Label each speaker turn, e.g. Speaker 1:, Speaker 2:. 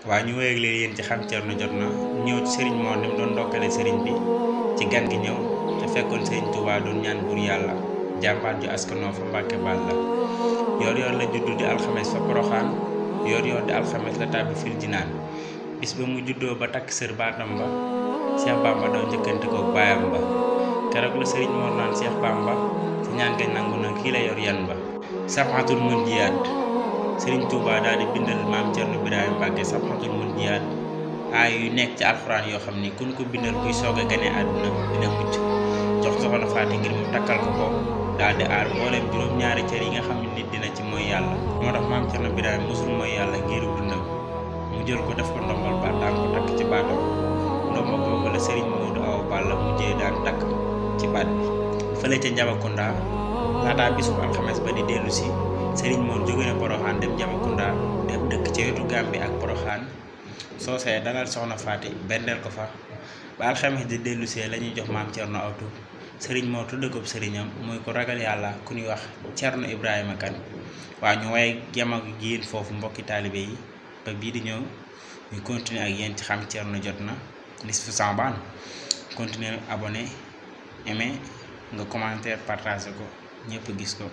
Speaker 1: waa ñu wéyeg leen yéen ci xam Thierno jot na ñëw ci sëriñ moo ni mu doon ndokkale sëriñ bi ci gan gi ñëw te fekkoon sëriñ Touba doon ñaan buur yàlla jàmbaat ju askanoo fa Mbàkke Bàll la yor yor la juddu di alxames fa Poroxaan yor yor di alxames la tàbbi fil jinaan bis ba mu juddoo ba takk sër baatam ba Cheikh Bamba daw njëkkante ko baayam ba keroog la sëriñ moo naan Cheikh Bamba ci ñaan nga nangu na kii la yor yan ba safatul mën jiyaat sëriñ Touba daal di bindal maam Thierno Birahim Mbacke safatul mën jiyaat aay yu nekk ci alxuraan yoo xam ni kun ko bindal buy soog a gane àdduna dina mucc jox soxna Faati ngir mu takkal ko ko daal di aar mbooleem juróom-ñaari cër yi nga xam ne nit dina ci mooy yàlla moo tax maam Thierno Birahim mosul mooy yàlla ngir dundam mu jël ko def ko ndombal baat daan ko takk ci baatam ndombal boobu la sëriñ Modou Awa Balla mujjee daan takk ci baat bi fële ca Njabakounda laataa bisub alxames ba di dellu si sëriñ Mor jóge na Poroxaan dem Njabakounda def dëkk ci wetu Gàmbi ak Poroxaan soosee dalal soxna Faati bendeel ko fa ba alxames di dellu see la ñuy jox maam Thierno aw tur sëriñ Mor tudde ko sëriñam muy ko ragal yàlla ku ñuy wax Thierno Ibrahima Kane waa ñu waaye jamagu giin foofu mbokki taalibe yi ba bii di ñëw ñu continuer ak yéen ci xam Thierno jot na nisfu Saabaan continuer abonné aimé nga commentaire partager ko ñëpp gis ko